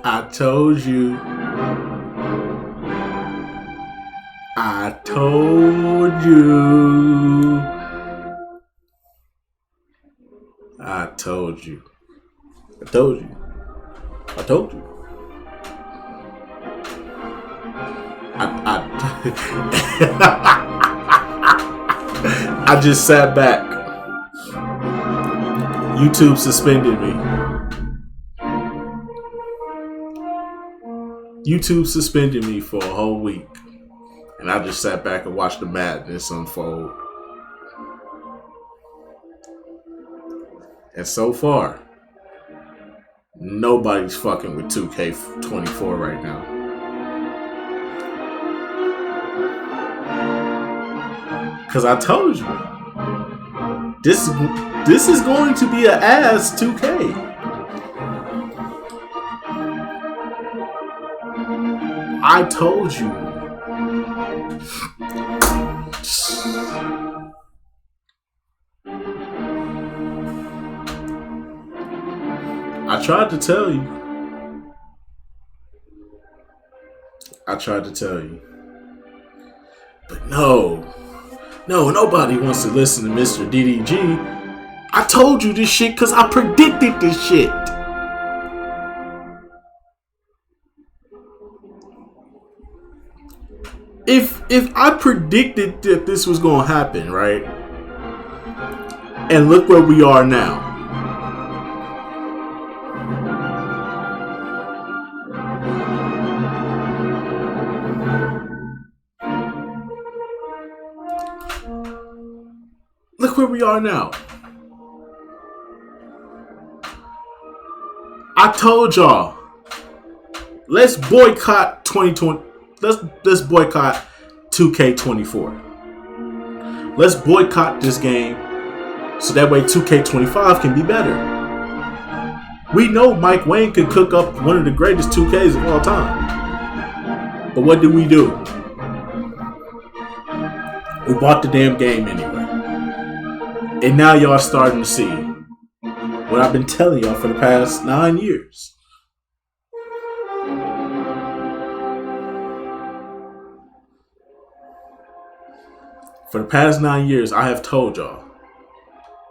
I told you. I told you. I told you. I told you. I told you. I just sat back. YouTube suspended me. YouTube suspended me for a whole week. And I just sat back and watched the madness unfold. And so far, nobody's fucking with 2K24 right now. Cause I told you, this is going to be an ass 2K. I told you. I tried to tell you. But no, nobody wants to listen to Mr. DDG. I told you this shit because I predicted this shit. If I predicted that this was going to happen, right? And look where we are now. Look where we are now. I told y'all, let's boycott 2020. Let's boycott 2K24. Let's boycott this game so that way 2K25 can be better. We know Mike Wayne could cook up one of the greatest 2Ks of all time. But what did we do? We bought the damn game anyway. And now y'all starting to see what I've been telling y'all for the past 9 years. For the past 9 years, I have told y'all,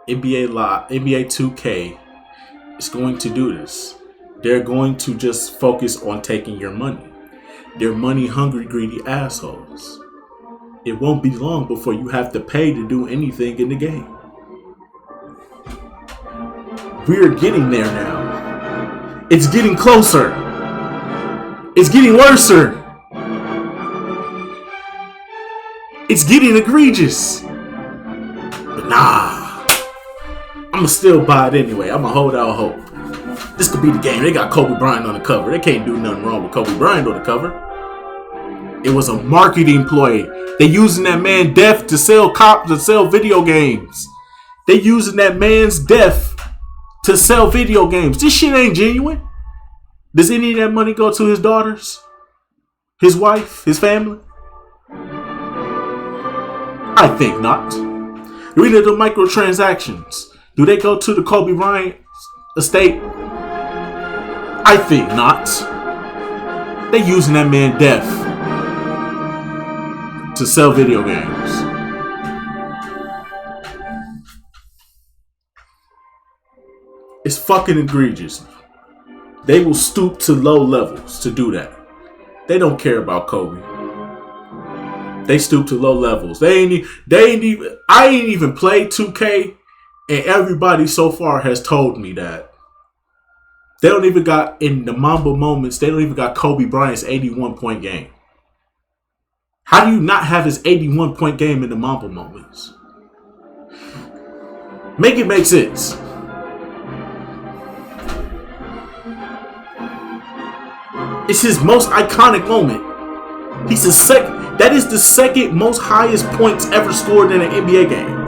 NBA 2K is going to do this. They're going to just focus on taking your money. They're money hungry, greedy assholes. It won't be long before you have to pay to do anything in the game. We're getting there now. It's getting closer. It's getting worser. It's getting egregious. But nah. I'ma still buy it anyway. I'ma hold out hope. This could be the game. They got Kobe Bryant on the cover. They can't do nothing wrong with Kobe Bryant on the cover. It was a marketing ploy. They using that man death to sell video games. They using that man's death to sell video games. This shit ain't genuine. Does any of that money go to his daughters? His wife? His family? I think not. Do any of the microtransactions, do they go to the Kobe Bryant estate? I think not. They using that man death to sell video games. It's fucking egregious. They will stoop to low levels to do that. They don't care about Kobe. They stoop to low levels. I ain't even played 2K, and everybody so far has told me that they don't even got, in the Mamba moments, they don't even got Kobe Bryant's 81-point game. How do you not have his 81-point game in the Mamba moments? Make it make sense. It's his most iconic moment. That is the second most highest points ever scored in an NBA game.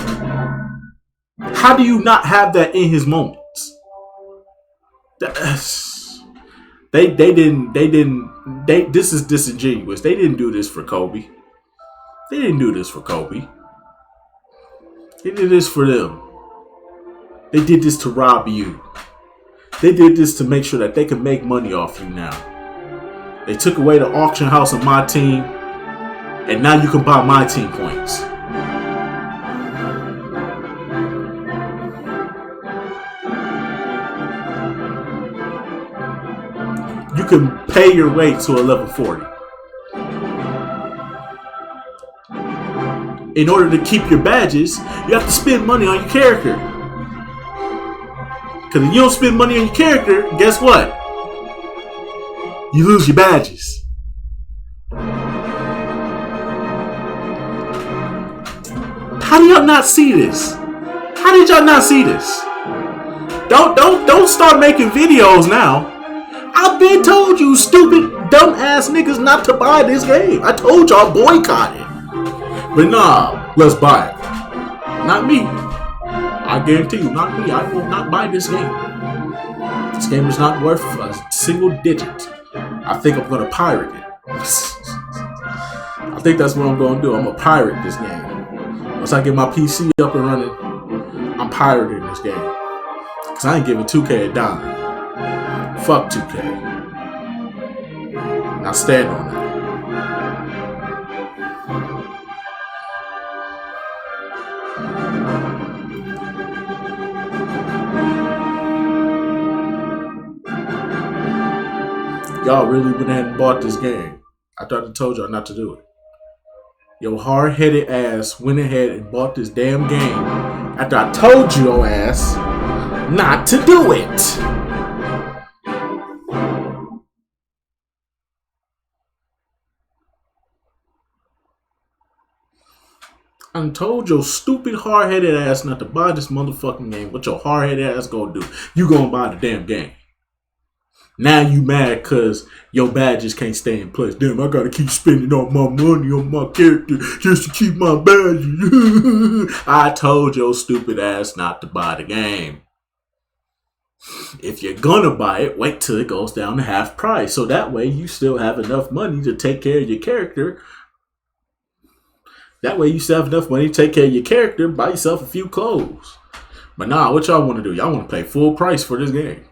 How do you not have that in his moments? This is disingenuous. They didn't do this for Kobe. They did this for them. They did this to rob you. They did this to make sure that they could make money off you now. They took away the auction house of my team, and now you can buy my team points. You can pay your way to a level 40. In order to keep your badges, you have to spend money on your character. Because if you don't spend money on your character, guess what? You lose your badges. How do y'all not see this? How did y'all not see this? Don't start making videos now. I've been told you stupid, dumbass niggas not to buy this game. I told y'all boycott it. But nah, let's buy it. Not me. I guarantee you, not me. I will not buy this game. This game is not worth a single digit. I think I'm gonna pirate it. I think that's what I'm gonna do. I'm gonna pirate this game. Once I get my PC up and running, I'm pirating this game. Cause I ain't giving 2K a dime. Fuck 2K. Now stand on that. Y'all really went ahead and bought this game. I thought I told y'all not to do it. Your hard-headed ass went ahead and bought this damn game after I told your ass not to do it. I told your stupid hard-headed ass not to buy this motherfucking game. What your hard-headed ass gonna do? You gonna buy the damn game. Now you mad cause your badges can't stay in place. Damn, I gotta keep spending all my money on my character just to keep my badges. I told your stupid ass not to buy the game. If you're gonna buy it, wait till it goes down to half price. So that way you still have enough money to take care of your character. That way you still have enough money to take care of your character, buy yourself a few clothes. But nah, what y'all want to do? Y'all want to pay full price for this game.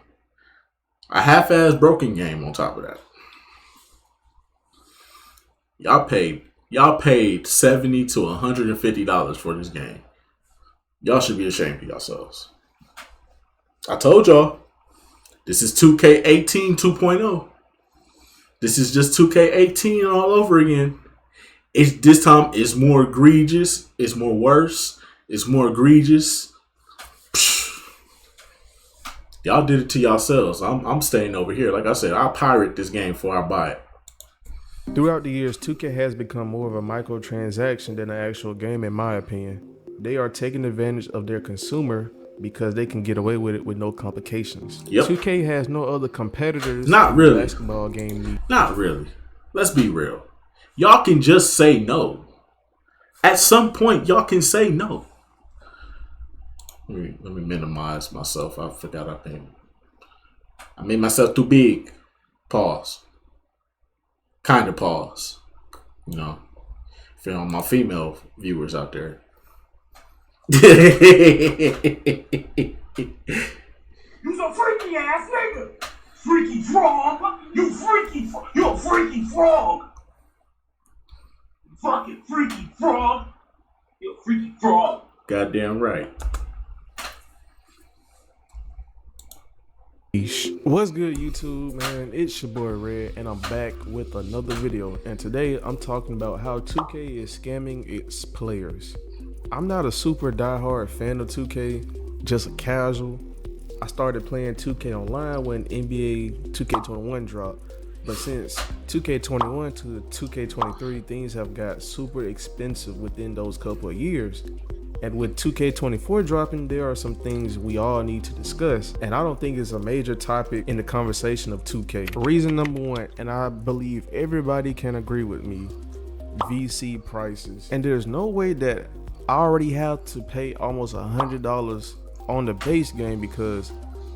A half-ass broken game on top of that. Y'all paid $70 to $150 for this game. Y'all should be ashamed of yourselves. I told y'all. This is 2K18 2.0. This is just 2K18 all over again. This time it's more egregious. It's more worse. It's more egregious. Y'all did it to yourselves. I'm staying over here. Like I said, I'll pirate this game before I buy it. Throughout the years, 2K has become more of a microtransaction than an actual game, in my opinion. They are taking advantage of their consumer because they can get away with it with no complications. Yep. 2K has no other competitors. Not really. Basketball game. Not really. Let's be real. Y'all can just say no. At some point, y'all can say no. Let me minimize myself. I forgot I made myself too big. Pause. Kind of pause. You know, for my female viewers out there. You some freaky ass nigga. Freaky frog. You a freaky frog. Fucking freaky frog. You a freaky frog. Goddamn right. What's good, YouTube, man? It's your boy Red, and I'm back with another video. And today I'm talking about how 2K is scamming its players. I'm not a super diehard fan of 2K, just a casual. I started playing 2K online when NBA 2K21 dropped. But since 2K21 to 2K23, things have got super expensive within those couple of years. And with 2K24 dropping, there are some things we all need to discuss. And I don't think it's a major topic in the conversation of 2K. Reason number one, and I believe everybody can agree with me, VC prices. And there's no way that I already have to pay almost $100 on the base game because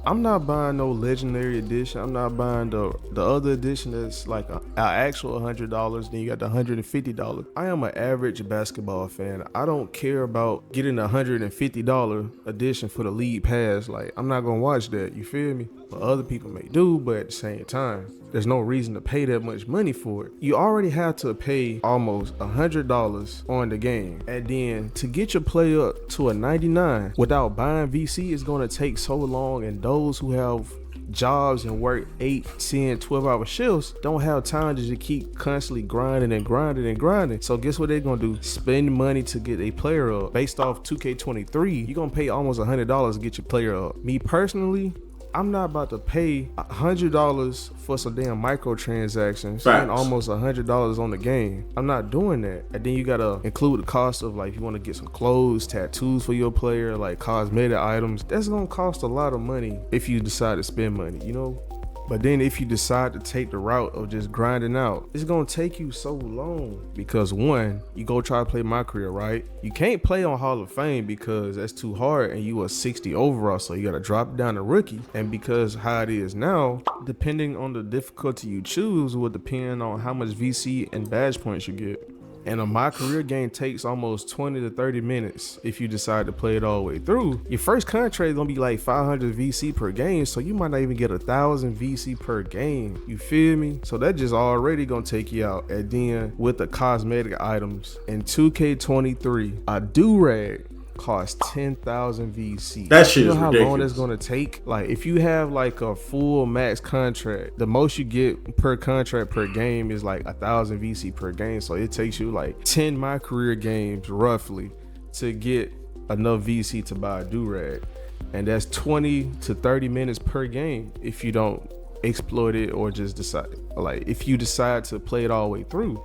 I'm not buying no legendary edition. I'm not buying the other edition that's like an actual $100. Then you got the $150. I am an average basketball fan. I don't care about getting a $150 edition for the league pass. Like, I'm not gonna watch that. You feel me? But other people may do, but at the same time, there's no reason to pay that much money for it. You already have to pay almost $100 on the game. And then to get your player up to a 99 without buying VC is going to take so long. And those who have jobs and work 8, 10, 12-hour shifts don't have time to just keep constantly grinding and grinding and grinding. So guess what they're going to do? Spend money to get a player up. Based off 2K23, you're going to pay almost $100 to get your player up. Me personally, I'm not about to pay $100 for some damn microtransactions and almost $100 on the game. I'm not doing that. And then you gotta include the cost of, like, if you want to get some clothes, tattoos for your player, like cosmetic items. That's gonna cost a lot of money if you decide to spend money, you know? But then if you decide to take the route of just grinding out, it's gonna take you so long because, one, you go try to play my career, right? You can't play on Hall of Fame because that's too hard and you are 60 overall, so you gotta drop it down to rookie. And because how it is now, depending on the difficulty you choose will depend on how much VC and badge points you get. And a My Career game takes almost 20 to 30 minutes if you decide to play it all the way through. Your first contract is gonna be like 500 VC per game, so you might not even get 1,000 VC per game. You feel me? So that just already gonna take you out. And then with the cosmetic items in 2K23, a do-rag cost 10,000 VC. That shit you know is how ridiculous. long that's gonna take? Like, if you have like a full max contract, the most you get per contract per game is like 1,000 VC per game. So it takes you like 10 My Career games roughly to get enough VC to buy a do-rag. And that's 20 to 30 minutes per game if you don't exploit it or just decide. Like, if you decide to play it all the way through,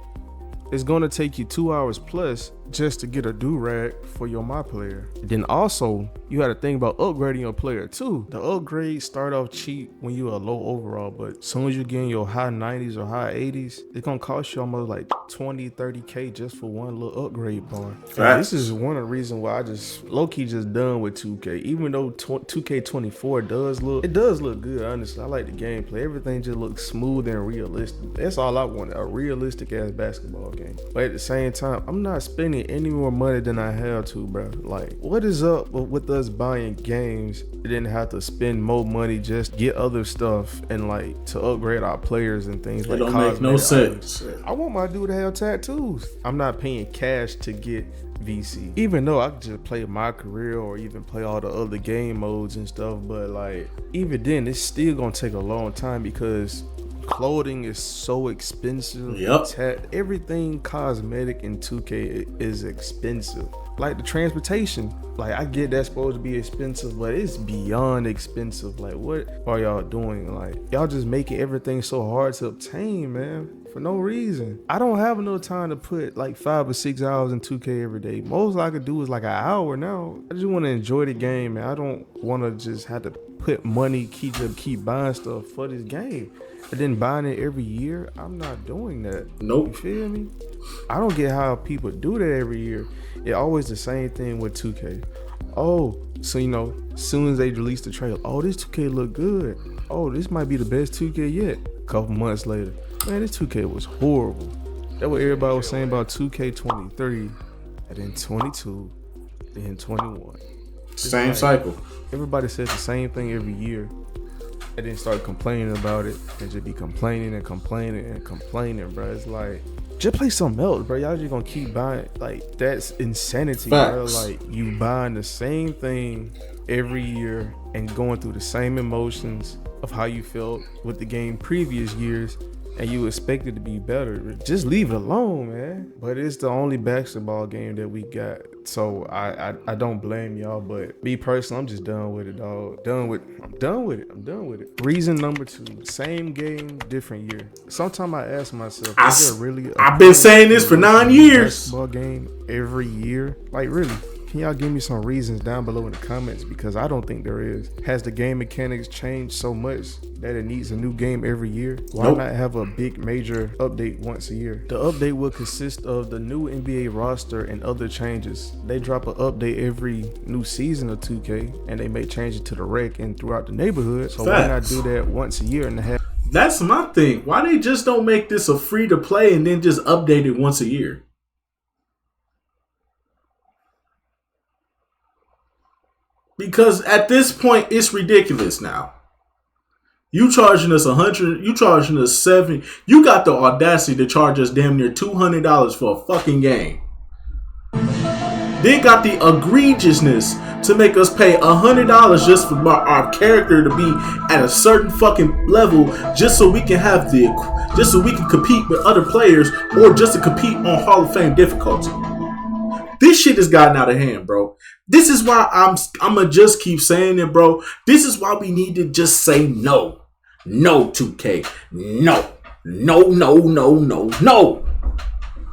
it's gonna take you 2 hours plus just to get a do-rag for your My Player. Then also, you gotta think about upgrading your player too. The upgrades start off cheap when you're a low overall, but as soon as you get in your high 90s or high 80s, it's gonna cost you almost like 20, 30K just for one little upgrade bar. This is one of the reasons why I just low-key just done with 2K. Even though 2K24 does look good, honestly. I like the gameplay. Everything just looks smooth and realistic. That's all I wanted, a realistic ass basketball game. But at the same time, I'm not spending any more money than I have to, bro. Like, what is up with us buying games and then have to spend more money just get other stuff and like to upgrade our players and things like that? It don't make no sense. I want my dude to have tattoos. I'm not paying cash to get VC, even though I could just play My Career or even play all the other game modes and stuff. But like, even then, it's still gonna take a long time because clothing is so expensive. Everything cosmetic in 2K is expensive. Like the transportation, like I get that's supposed to be expensive, but it's beyond expensive. Like, what are y'all doing? Like, y'all just making everything so hard to obtain, man, for no reason. I don't have enough time to put like 5 or 6 hours in 2K every day. Most I could do is like an hour now. I just want to enjoy the game, man. I don't want to just have to put money, keep buying stuff for this game. And then buying it every year, I'm not doing that. Nope. You feel me? I don't get how people do that every year. It's always the same thing with 2K. Oh, so you know, as soon as they release the trailer, oh, this 2K look good. Oh, this might be the best 2K yet. A couple months later, man, this 2K was horrible. That's what everybody was saying about 2K23, and then 22, then 21. Same cycle. Everybody says the same thing every year. And then start complaining about it and just be complaining and complaining and complaining, bro. It's like, just play something else, bro. Y'all just gonna keep buying. Like, that's insanity, bro. Like, you buying the same thing every year and going through the same emotions of how you felt with the game previous years, and you expect it to be better. Just leave it alone, man. But it's the only basketball game that we got. So I don't blame y'all, but me personally, I'm just done with it, dog. I'm done with it. Reason number 2, same game, different year. Sometimes I ask myself, is there really I've been saying this for 9 years. Basketball game every year? Like, really? Can y'all give me some reasons down below in the comments? Because I don't think there is. Has the game mechanics changed so much that it needs a new game every year? Why Nope. not have a big major update once a year? The update will consist of the new NBA roster and other changes. They drop an update every new season of 2K, and they make changes to the rec and throughout the neighborhood. So why not Facts. do that once a year and have That's my thing. Why they just don't make this a free to play and then just update it once a year? Because at this point, it's ridiculous now. You charging us $100, you charging us $70. You got the audacity to charge us damn near $200 for a fucking game. They got the egregiousness to make us pay $100 just for our character to be at a certain fucking level, just so we can have just so we can compete with other players, or just to compete on Hall of Fame difficulty. This shit has gotten out of hand, bro. This is why I'ma just keep saying it, bro. This is why we need to just say no. No, 2K. No. No, no, no, no, no.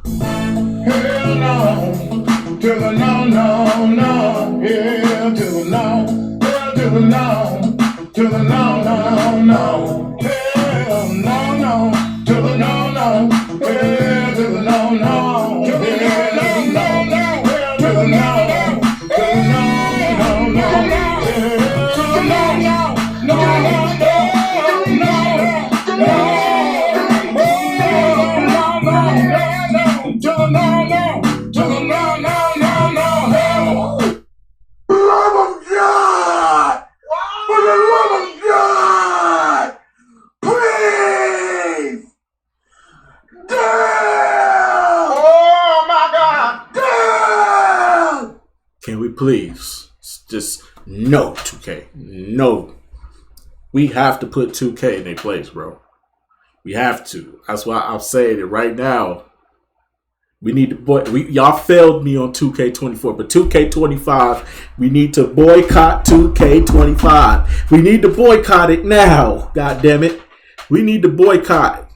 Hell no, to the no, no, no, yeah, to the no, yeah, to the no, to the no, no, no, hell no, no, to the no, no, yeah, to the no, no, to the no, no, no, yeah, to the no, no, to the no, no, no, yeah, to the no, no, no, no, no. Can we please just no 2K? No. We have to put 2K in their place, bro. We have to. That's why I'm saying it right now. We need to y'all failed me on 2K24, but 2K25, we need to boycott 2K25. We need to boycott it now. God damn it. We need to boycott.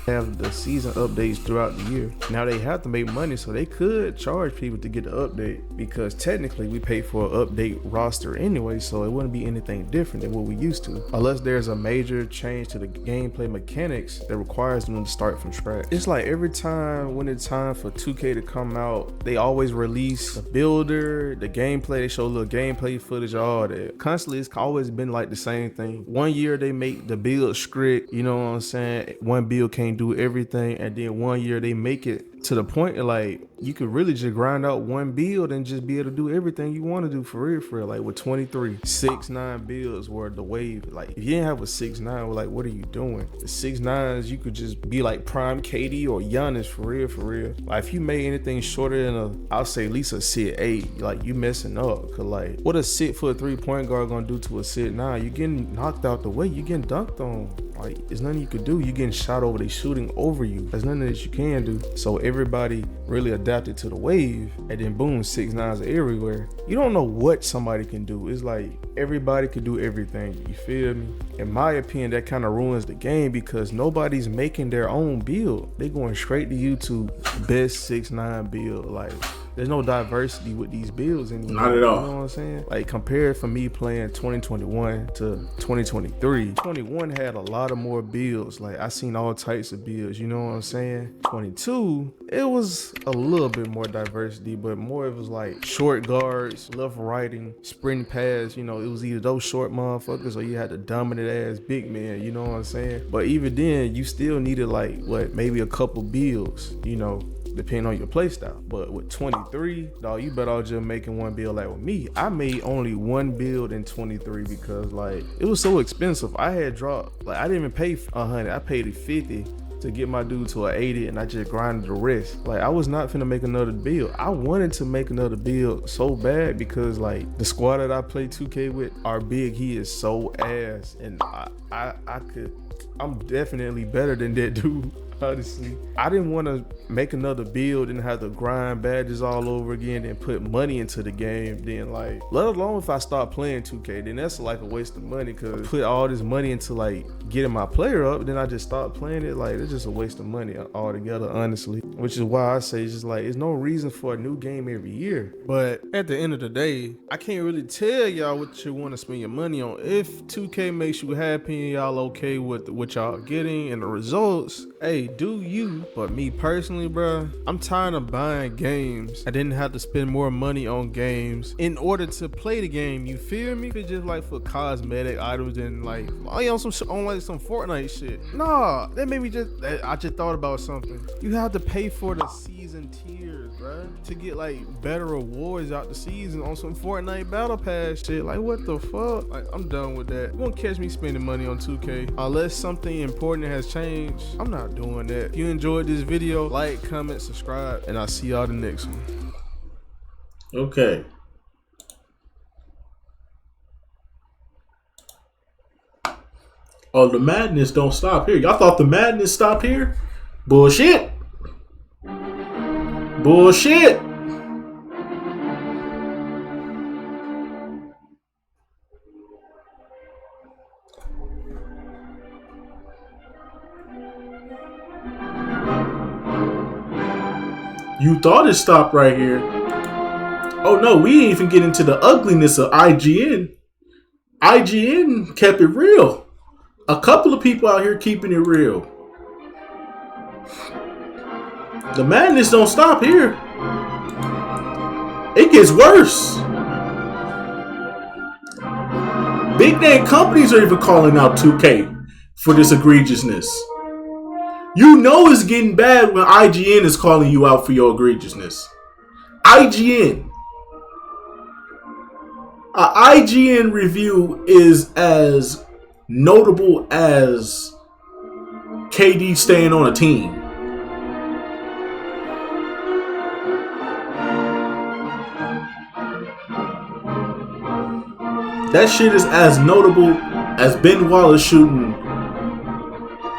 have the season updates throughout the year. Now they have to make money, so they could charge people to get the update, because technically we pay for an update roster anyway, so it wouldn't be anything different than what we used to, unless there's a major change to the gameplay mechanics that requires them to start from scratch. It's like every time when it's time for 2K to come out, they always release the builder, the gameplay, they show a little gameplay footage, all that. Constantly, it's always been like the same thing. One year they make the build strict, you know what I'm saying? One build can't do everything, and then one year they make it to the point like you could really just grind out one build and just be able to do everything you want to do for real. Like with 23 6-9 builds were the wave. Like if you didn't have a 6-9, like what are you doing? The 6-9s, you could just be like prime KD or Giannis for real. Like if you made anything shorter than I'll say at least a sit 8, like you messing up. Cause like what a 6'3" point guard gonna do to a sit 9? You getting knocked out the way, you getting dunked on. Like there's nothing you could do. You getting shot over, they shooting over you. There's nothing that you can do. So everybody really adapted to the wave, and then boom, 6-9s everywhere. You don't know what somebody can do. It's like everybody can do everything. You feel me? In my opinion, that kind of ruins the game, because nobody's making their own build. They going straight to YouTube, best 6-9 build. Like there's no diversity with these builds anymore. Not at all. You know what I'm saying? Like compared for me playing 2021 to 2023, 21 had a lot of more builds. Like I seen all types of builds, you know what I'm saying? 22, it was a little bit more diversity, but more it was like short guards, left righting, sprint pass. You know, it was either those short motherfuckers or you had the dominant ass big man, you know what I'm saying? But even then, you still needed like what, maybe a couple builds, you know, depending on your play style. But with 23, dog, you better off just making one build. Like with me, I made only one build in 23 because like it was so expensive. I had dropped, like I didn't even pay 100, I paid it 50 to get my dude to an 80, and I just grinded the rest. Like I was not finna make another build. I wanted to make another build so bad because like the squad that I play 2K with are big. He is so ass, and I'm definitely better than that dude. Honestly, I didn't want to make another build and have to grind badges all over again and put money into the game. Then like, let alone if I start playing 2K, then that's like a waste of money, because put all this money into like getting my player up, then I just start playing it. Like, it's just a waste of money altogether, honestly. Which is why I say it's just like, there's no reason for a new game every year. But at the end of the day, I can't really tell y'all what you want to spend your money on. If 2K makes you happy and y'all okay with what y'all getting and the results, hey, do you. But me personally, bro, I'm tired of buying games. I didn't have to spend more money on games in order to play the game. You feel me? It's just like for cosmetic items and like on some Fortnite shit. Nah, that made me I just thought about something. You have to pay for the season tiers, bro, to get like better rewards out the season on some Fortnite battle pass shit. Like, what the fuck? Like, I'm done with that. You won't catch me spending money on 2K unless something important has changed. I'm not doing that. If you enjoyed this video, like, comment, subscribe, and I'll see y'all the next one. Okay. Oh, the madness don't stop here. Y'all thought the madness stopped here? Bullshit. Bullshit. You thought it stopped right here. Oh no, we ain't even get into the ugliness of IGN. IGN kept it real. A couple of people out here keeping it real. The madness don't stop here. It gets worse. Big name companies are even calling out 2K for this egregiousness. You know it's getting bad when IGN is calling you out for your egregiousness. IGN. An IGN review is as notable as KD staying on a team. That shit is as notable as Ben Wallace shooting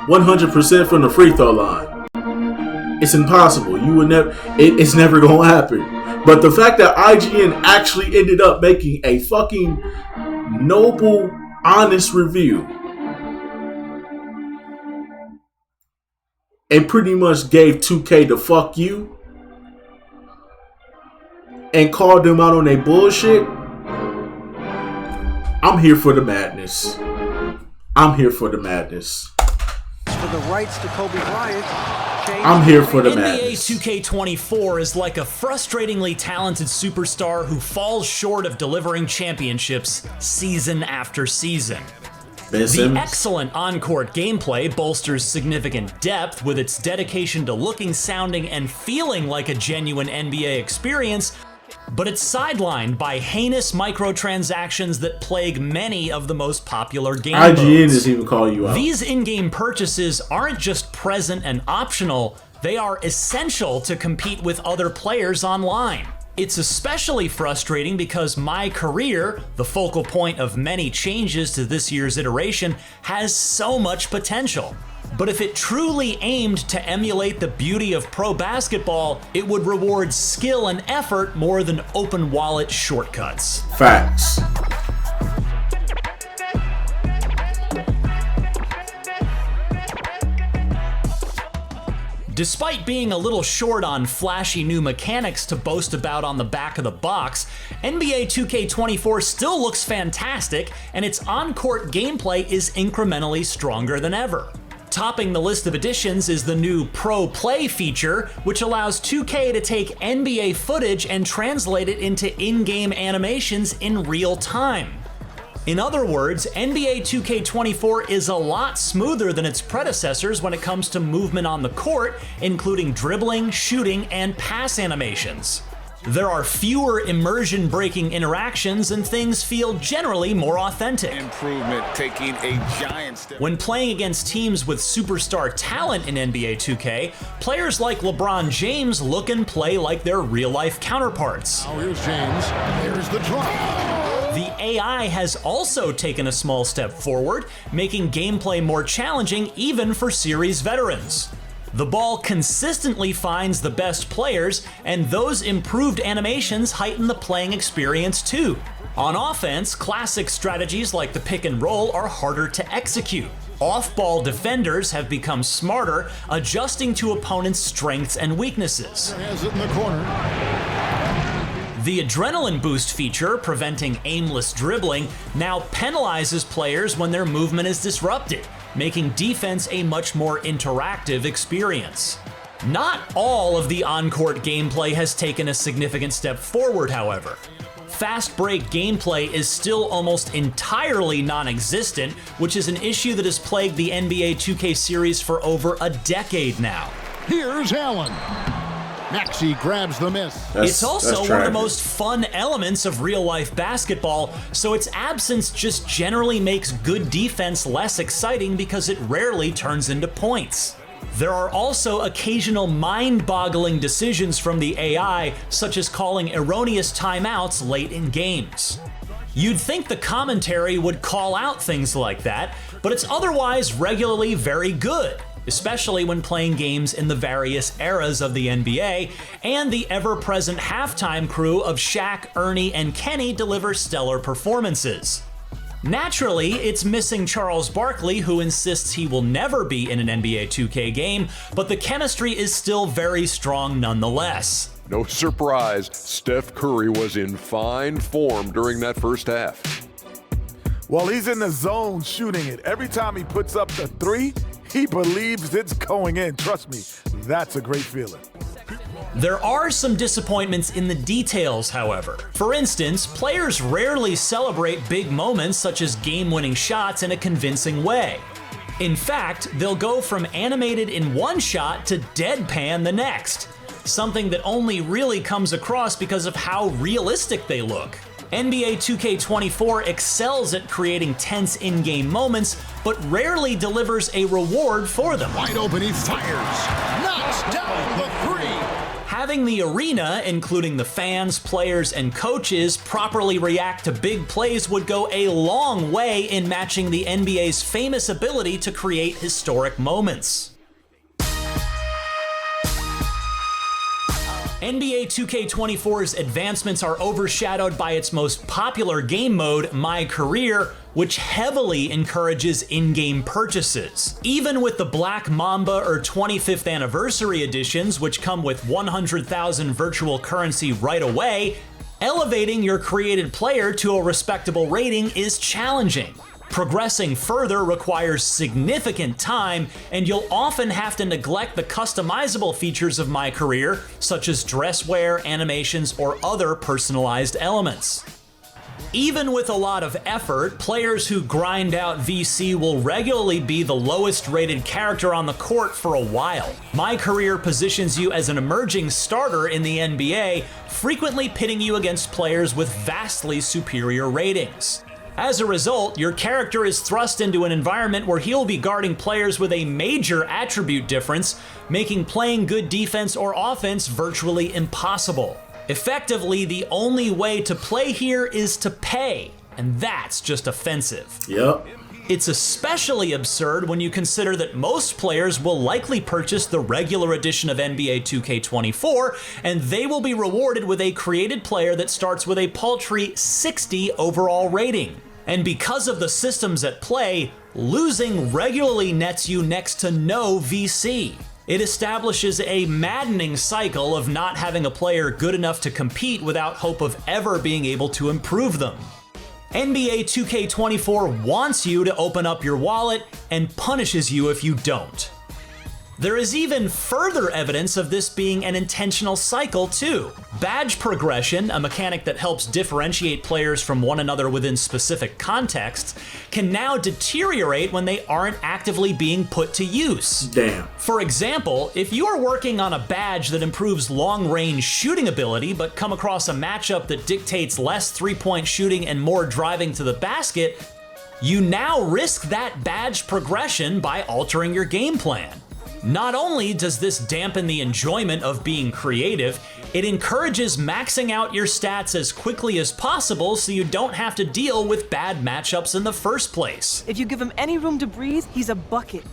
100% from the free throw line. It's impossible. You would never. It's never gonna happen. But the fact that IGN actually ended up making a fucking noble, honest review and pretty much gave 2K the fuck you and called them out on their bullshit. I'm here for the madness. I'm here for the madness. For the rights to Kobe Bryant. I'm here for the madness. NBA 2K24 is like a frustratingly talented superstar who falls short of delivering championships season after season. The excellent on-court gameplay bolsters significant depth with its dedication to looking, sounding, and feeling like a genuine NBA experience, but it's sidelined by heinous microtransactions that plague many of the most popular game modes. IGN is even calling you out. These in-game purchases aren't just present and optional, they are essential to compete with other players online. It's especially frustrating because my career, the focal point of many changes to this year's iteration, has so much potential. But if it truly aimed to emulate the beauty of pro basketball, it would reward skill and effort more than open wallet shortcuts. Facts. Despite being a little short on flashy new mechanics to boast about on the back of the box, NBA 2K24 still looks fantastic, and its on-court gameplay is incrementally stronger than ever. Topping the list of additions is the new Pro Play feature, which allows 2K to take NBA footage and translate it into in-game animations in real time. In other words, NBA 2K24 is a lot smoother than its predecessors when it comes to movement on the court, including dribbling, shooting, and pass animations. There are fewer immersion-breaking interactions and things feel generally more authentic. Improvement taking a giant step. When playing against teams with superstar talent in NBA 2K, players like LeBron James look and play like their real-life counterparts. Oh, here's James. Here's the drop. The AI has also taken a small step forward, making gameplay more challenging even for series veterans. The ball consistently finds the best players, and those improved animations heighten the playing experience too. On offense, classic strategies like the pick and roll are harder to execute. Off-ball defenders have become smarter, adjusting to opponents' strengths and weaknesses. Has it in the corner. The adrenaline boost feature, preventing aimless dribbling, now penalizes players when their movement is disrupted, making defense a much more interactive experience. Not all of the on-court gameplay has taken a significant step forward, however. Fast break gameplay is still almost entirely non-existent, which is an issue that has plagued the NBA 2K series for over a decade now. Here's Allen. Maxey grabs the miss. It's also one of the most fun elements of real-life basketball, so its absence just generally makes good defense less exciting because it rarely turns into points. There are also occasional mind-boggling decisions from the AI, such as calling erroneous timeouts late in games. You'd think the commentary would call out things like that, but it's otherwise regularly very good, especially when playing games in the various eras of the NBA, and the ever-present halftime crew of Shaq, Ernie, and Kenny deliver stellar performances. Naturally, it's missing Charles Barkley, who insists he will never be in an NBA 2K game, but the chemistry is still very strong nonetheless. No surprise, Steph Curry was in fine form during that first half. Well, he's in the zone shooting it. Every time he puts up the three, he believes it's going in. Trust me, that's a great feeling. There are some disappointments in the details, however. For instance, players rarely celebrate big moments such as game-winning shots in a convincing way. In fact, they'll go from animated in one shot to deadpan the next, something that only really comes across because of how realistic they look. NBA 2K24 excels at creating tense in-game moments, but rarely delivers a reward for them. Wide open, he fires. Knocks down the three. Having the arena, including the fans, players, and coaches, properly react to big plays would go a long way in matching the NBA's famous ability to create historic moments. NBA 2K24's advancements are overshadowed by its most popular game mode, My Career, which heavily encourages in-game purchases. Even with the Black Mamba or 25th Anniversary editions, which come with 100,000 virtual currency right away, elevating your created player to a respectable rating is challenging. Progressing further requires significant time, and you'll often have to neglect the customizable features of My Career, such as dress wear, animations, or other personalized elements. Even with a lot of effort, players who grind out VC will regularly be the lowest rated character on the court for a while. My Career positions you as an emerging starter in the NBA, frequently pitting you against players with vastly superior ratings. As a result, your character is thrust into an environment where he'll be guarding players with a major attribute difference, making playing good defense or offense virtually impossible. Effectively, the only way to play here is to pay, and that's just offensive. Yep. It's especially absurd when you consider that most players will likely purchase the regular edition of NBA 2K24, and they will be rewarded with a created player that starts with a paltry 60 overall rating. And because of the systems at play, losing regularly nets you next to no VC. It establishes a maddening cycle of not having a player good enough to compete without hope of ever being able to improve them. NBA 2K24 wants you to open up your wallet and punishes you if you don't. There is even further evidence of this being an intentional cycle too. Badge progression, a mechanic that helps differentiate players from one another within specific contexts, can now deteriorate when they aren't actively being put to use. Damn. For example, if you are working on a badge that improves long-range shooting ability but come across a matchup that dictates less three-point shooting and more driving to the basket, you now risk that badge progression by altering your game plan. Not only does this dampen the enjoyment of being creative, it encourages maxing out your stats as quickly as possible so you don't have to deal with bad matchups in the first place. If you give him any room to breathe, he's a bucket.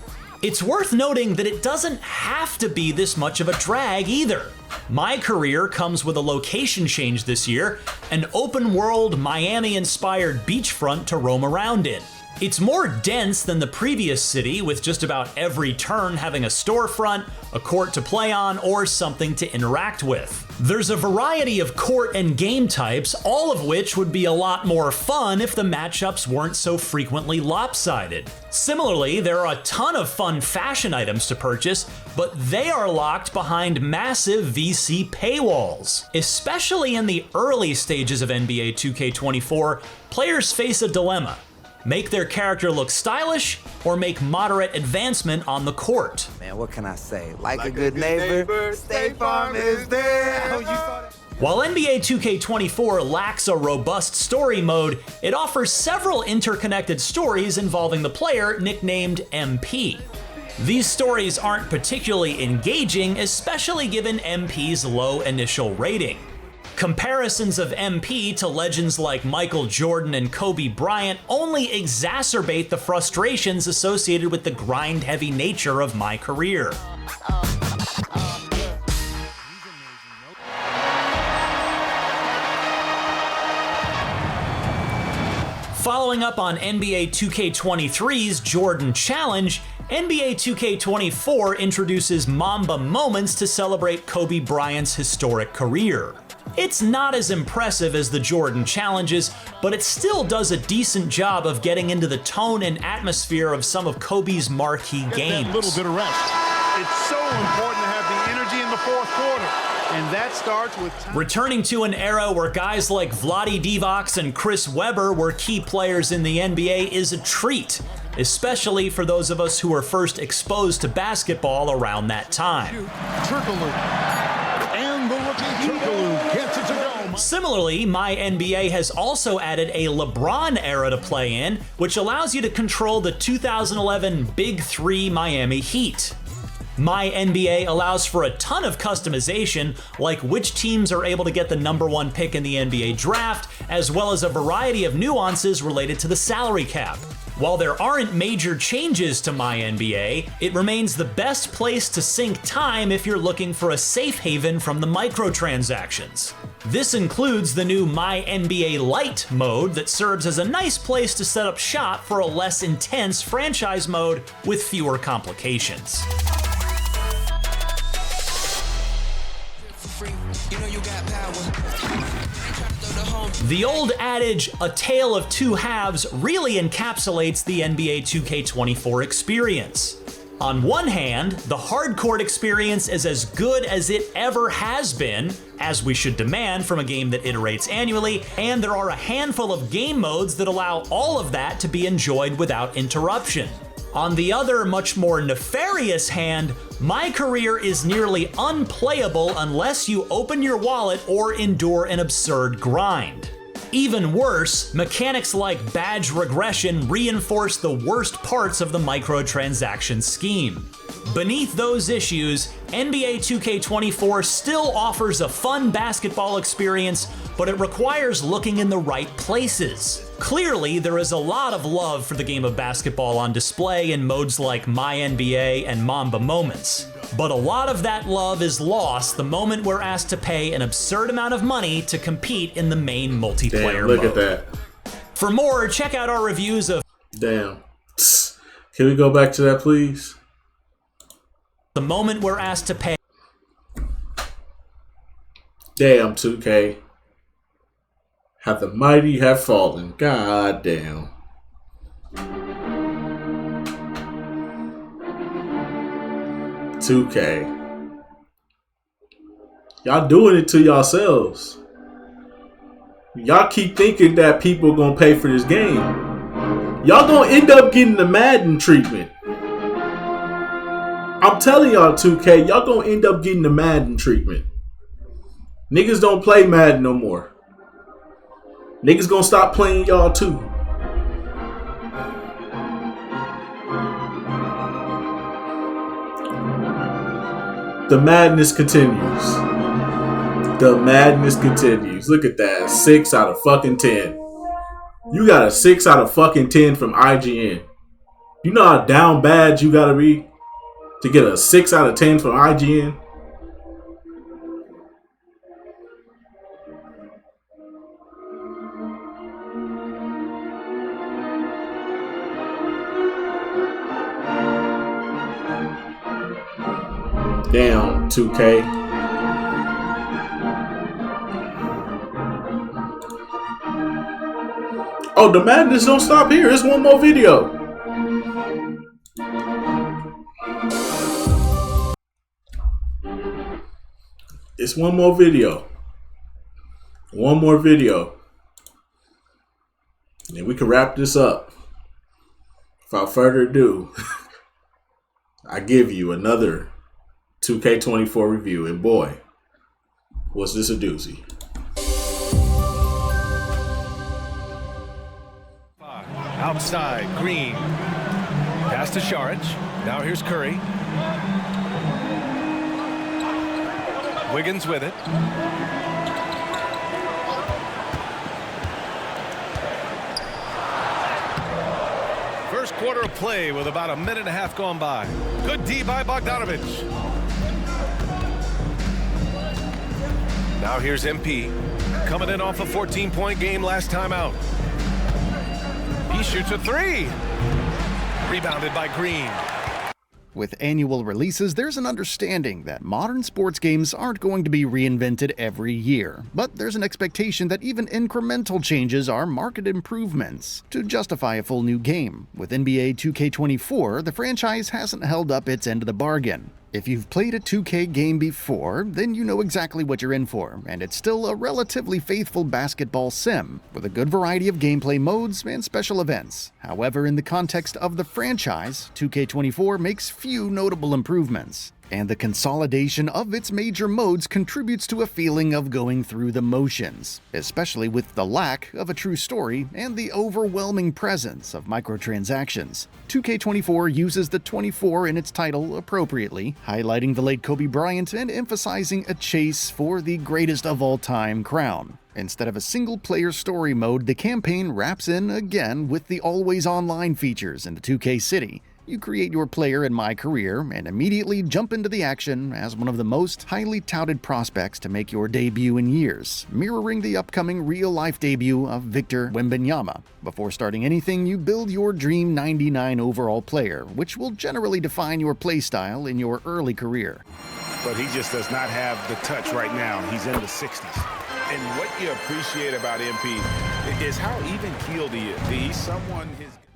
It's worth noting that it doesn't have to be this much of a drag either. My Career comes with a location change this year, an open-world, Miami-inspired beachfront to roam around in. It's more dense than the previous city, with just about every turn having a storefront, a court to play on, or something to interact with. There's a variety of court and game types, all of which would be a lot more fun if the matchups weren't so frequently lopsided. Similarly, there are a ton of fun fashion items to purchase, but they are locked behind massive VC paywalls. Especially in the early stages of NBA 2K24, players face a dilemma. Make their character look stylish, or make moderate advancement on the court. Man, what can I say? Like a good neighbor, State Farm is there. While NBA 2K24 lacks a robust story mode, it offers several interconnected stories involving the player nicknamed MP. These stories aren't particularly engaging, especially given MP's low initial rating. Comparisons of MP to legends like Michael Jordan and Kobe Bryant only exacerbate the frustrations associated with the grind-heavy nature of My Career. Following up on NBA 2K23's Jordan Challenge, NBA 2K24 introduces Mamba Moments to celebrate Kobe Bryant's historic career. It's not as impressive as the Jordan challenges, but it still does a decent job of getting into the tone and atmosphere of some of Kobe's marquee games. That little bit of rest. It's so important to have the energy in the fourth quarter, and that starts with time. Returning to an era where guys like Vlade Divac and Chris Webber were key players in the NBA is a treat, especially for those of us who were first exposed to basketball around that time. And the rookie Turkoglu gets it to go. Similarly, My NBA has also added a LeBron era to play in, which allows you to control the 2011 Big Three Miami Heat. My NBA allows for a ton of customization, like which teams are able to get the #1 pick in the NBA draft, as well as a variety of nuances related to the salary cap. While there aren't major changes to My NBA, it remains the best place to sink time if you're looking for a safe haven from the microtransactions. This includes the new My NBA Lite mode that serves as a nice place to set up shop for a less intense franchise mode with fewer complications. The old adage, a tale of two halves, really encapsulates the NBA 2K24 experience. On one hand, the hardcourt experience is as good as it ever has been, as we should demand from a game that iterates annually, and there are a handful of game modes that allow all of that to be enjoyed without interruption. On the other, much more nefarious hand, My Career is nearly unplayable unless you open your wallet or endure an absurd grind. Even worse, mechanics like badge regression reinforce the worst parts of the microtransaction scheme. Beneath those issues, NBA 2K24 still offers a fun basketball experience, but it requires looking in the right places. Clearly, there is a lot of love for the game of basketball on display in modes like My NBA and Mamba Moments. But a lot of that love is lost the moment we're asked to pay an absurd amount of money to compete in the main multiplayer Look mode. at that. For more, check out our reviews of Damn. Can we go back to that, please? the moment we're asked to pay. Damn, 2K. Have the mighty have fallen. God damn. $2K. Y'all doing it to yourselves. Y'all keep thinking that people gonna pay for this game. Y'all gonna end up getting the Madden treatment. I'm telling y'all, 2K, y'all gonna end up getting the Madden treatment. Niggas don't play Madden no more. Niggas gonna stop playing y'all too. The madness continues. The madness continues. Look at that. 6 out of fucking 10. You got a 6 out of fucking 10 from IGN. You know how down bad you gotta be? to get a 6 out of 10 from IGN. Damn, 2K. Oh, the madness don't stop here. It's one more video. It's one more video. One more video. And then we can wrap this up. Without further ado, I give you another 2K24 review. And boy, was this a doozy. Outside, Green. Pass to Šarić. Now here's Curry. Wiggins with it. First quarter of play with about a minute and a half gone by. Good D by Bogdanović. Now here's MP. Coming in off a 14-point game last time out. He shoots a three. Rebounded by Green. With annual releases, there's an understanding that modern sports games aren't going to be reinvented every year, but there's an expectation that even incremental changes are market improvements to justify a full new game. With NBA 2K24, the franchise hasn't held up its end of the bargain. If you've played a 2K game before, then you know exactly what you're in for, and it's still a relatively faithful basketball sim, with a good variety of gameplay modes and special events. However, in the context of the franchise, 2K24 makes few notable improvements, and the consolidation of its major modes contributes to a feeling of going through the motions, especially with the lack of a true story and the overwhelming presence of microtransactions. 2K24 uses the 24 in its title appropriately, highlighting the late Kobe Bryant and emphasizing a chase for the greatest of all time crown. Instead of a single-player story mode, the campaign wraps in again with the always online features in the 2K City. You create your player in My Career and immediately jump into the action as one of the most highly touted prospects to make your debut in years, mirroring the upcoming real-life debut of Victor Wembanyama. Before starting anything, you build your dream 99 overall player, which will generally define your playstyle in your early career. But he just does not have the touch right now. He's in the 60s. And what you appreciate about MP is how even-keeled he is. He's someone...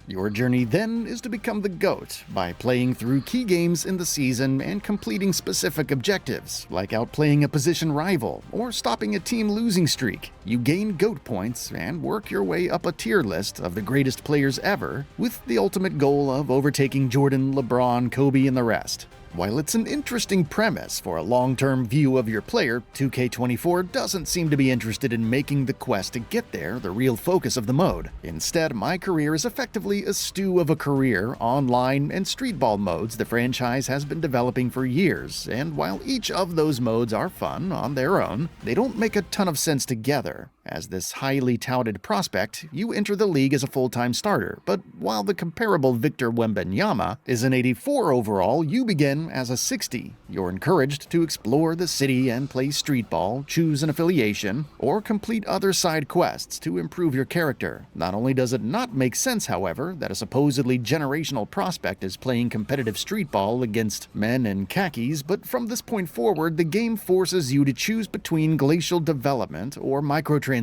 Your journey then is to become the GOAT by playing through key games in the season and completing specific objectives, like outplaying a position rival or stopping a team losing streak. You gain GOAT points and work your way up a tier list of the greatest players ever, with the ultimate goal of overtaking Jordan, LeBron, Kobe, and the rest. While it's an interesting premise for a long-term view of your player, 2K24 doesn't seem to be interested in making the quest to get there the real focus of the mode. Instead, My Career is effectively a stew of a career, online, and streetball modes the franchise has been developing for years, and while each of those modes are fun on their own, they don't make a ton of sense together. As this highly touted prospect, you enter the league as a full-time starter, but while the comparable Victor Wembanyama is an 84 overall, you begin as a 60. You're encouraged to explore the city and play street ball, choose an affiliation, or complete other side quests to improve your character. Not only does it not make sense, however, that a supposedly generational prospect is playing competitive street ball against men in khakis, but from this point forward, the game forces you to choose between glacial development or microtransactions.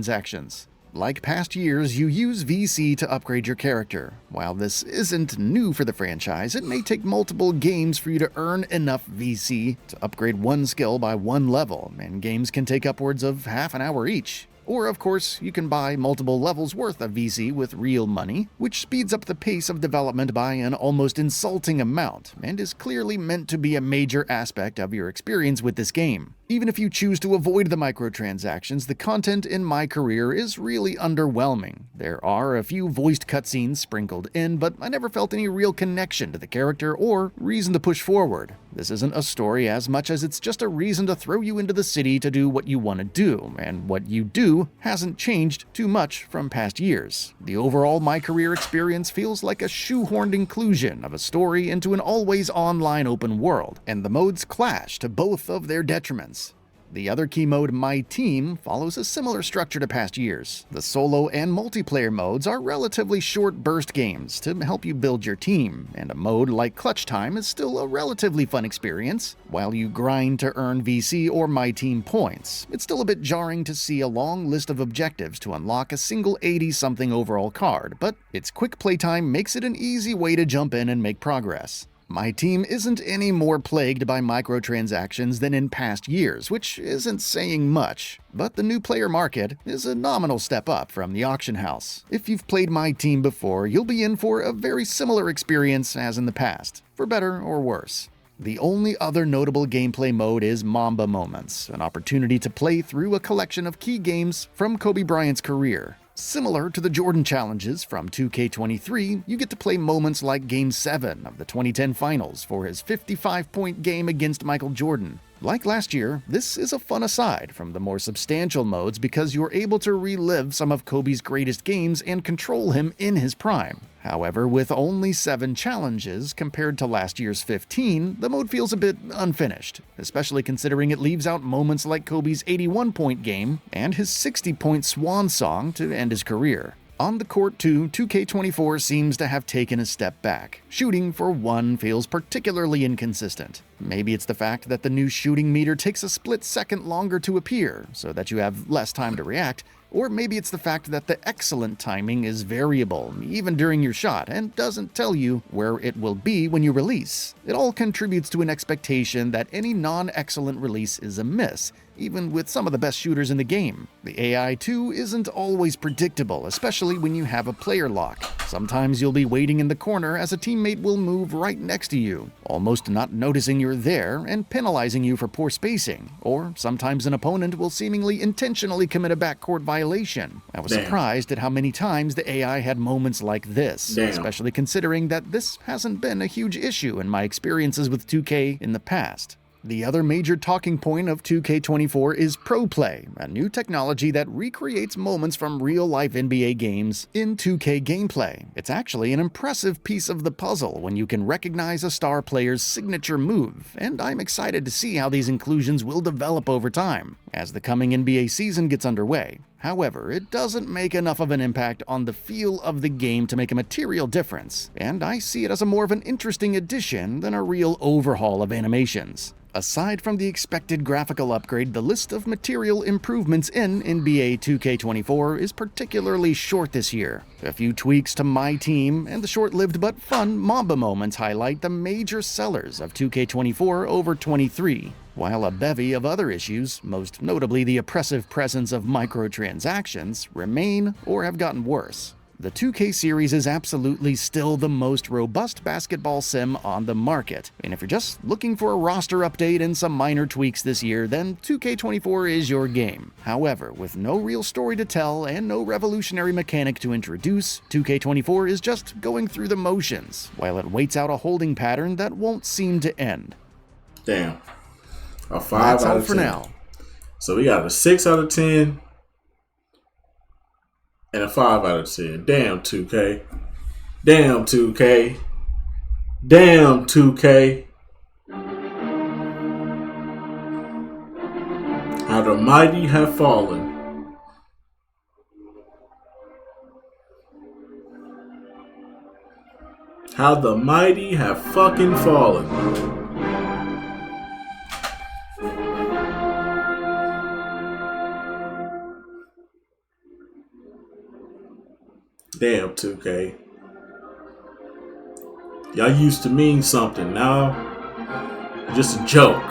Like past years, you use VC to upgrade your character. While this isn't new for the franchise, it may take multiple games for you to earn enough VC to upgrade one skill by one level, and games can take upwards of half an hour each. Or, of course, you can buy multiple levels worth of VC with real money, which speeds up the pace of development by an almost insulting amount, and is clearly meant to be a major aspect of your experience with this game. Even if you choose to avoid the microtransactions, the content in My Career is really underwhelming. There are a few voiced cutscenes sprinkled in, but I never felt any real connection to the character or reason to push forward. This isn't a story as much as it's just a reason to throw you into the city to do what you want to do, and what you do hasn't changed too much from past years. The overall My Career experience feels like a shoehorned inclusion of a story into an always online open world, and the modes clash to both of their detriments. The other key mode, My Team, follows a similar structure to past years. The solo and multiplayer modes are relatively short burst games to help you build your team, and a mode like Clutch Time is still a relatively fun experience. While you grind to earn VC or My Team points, it's still a bit jarring to see a long list of objectives to unlock a single 80-something overall card, but its quick playtime makes it an easy way to jump in and make progress. My Team isn't any more plagued by microtransactions than in past years, which isn't saying much. But the new player market is a nominal step up from the auction house. If you've played My Team before, you'll be in for a very similar experience as in the past, for better or worse. The only other notable gameplay mode is Mamba Moments, an opportunity to play through a collection of key games from Kobe Bryant's career. Similar to the Jordan Challenges from 2K23, you get to play moments like Game 7 of the 2010 Finals for his 55-point game against Michael Jordan. Like last year, this is a fun aside from the more substantial modes because you're able to relive some of Kobe's greatest games and control him in his prime. However, with only 7 challenges compared to last year's 15, the mode feels a bit unfinished, especially considering it leaves out moments like Kobe's 81-point game and his 60-point swan song to end his career. On the court too, 2K24 seems to have taken a step back. Shooting, for one, feels particularly inconsistent. Maybe it's the fact that the new shooting meter takes a split second longer to appear, so that you have less time to react, or maybe it's the fact that the excellent timing is variable, even during your shot, and doesn't tell you where it will be when you release. It all contributes to an expectation that any non-excellent release is a miss, even with some of the best shooters in the game. The AI too isn't always predictable, especially when you have a player lock. Sometimes you'll be waiting in the corner as a teammate will move right next to you, almost not noticing you're there and penalizing you for poor spacing, or sometimes an opponent will seemingly intentionally commit a backcourt violation. I was surprised at how many times the AI had moments like this, especially considering that this hasn't been a huge issue in my experiences with 2K in the past. The other major talking point of 2K24 is Pro Play, a new technology that recreates moments from real-life NBA games in 2K gameplay. It's actually an impressive piece of the puzzle when you can recognize a star player's signature move, and I'm excited to see how these inclusions will develop over time as the coming NBA season gets underway. However, it doesn't make enough of an impact on the feel of the game to make a material difference, and I see it as a more of an interesting addition than a real overhaul of animations. Aside from the expected graphical upgrade, the list of material improvements in NBA 2K24 is particularly short this year. A few tweaks to My Team and the short-lived but fun Mamba moments highlight the major sellers of 2K24 over 23, while a bevy of other issues, most notably the oppressive presence of microtransactions, remain or have gotten worse. The 2K series is absolutely still the most robust basketball sim on the market, and if you're just looking for a roster update and some minor tweaks this year, then 2K24 is your game. However, with no real story to tell and no revolutionary mechanic to introduce, 2K24 is just going through the motions, while it waits out a holding pattern that won't seem to end. Damn. A 5 That's out all of for 10. now. So we got a 6 out of 10 and a 5 out of 10. Damn 2K. Damn 2K. Damn 2K. How the mighty have fallen. How the mighty have fucking fallen. Damn 2K. Y'all used to mean something. Now, just a joke.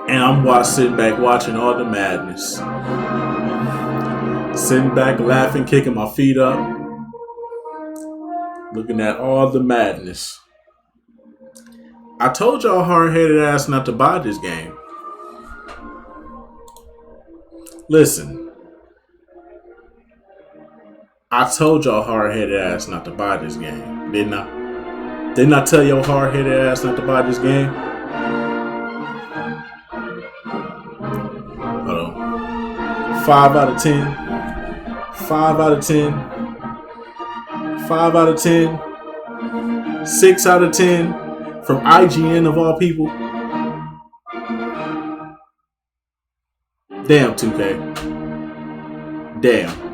And I'm sitting back watching all the madness. Sitting back laughing, kicking my feet up. Looking at all the madness. I told y'all hard-headed ass not to buy this game. Listen. I told y'all hard-headed ass not to buy this game. Didn't I? Didn't I tell your hard-headed ass not to buy this game? Hold on. 5 out of 10. 5 out of 10. 5 out of 10. 6 out of 10 from IGN of all people. Damn, 2K. Damn.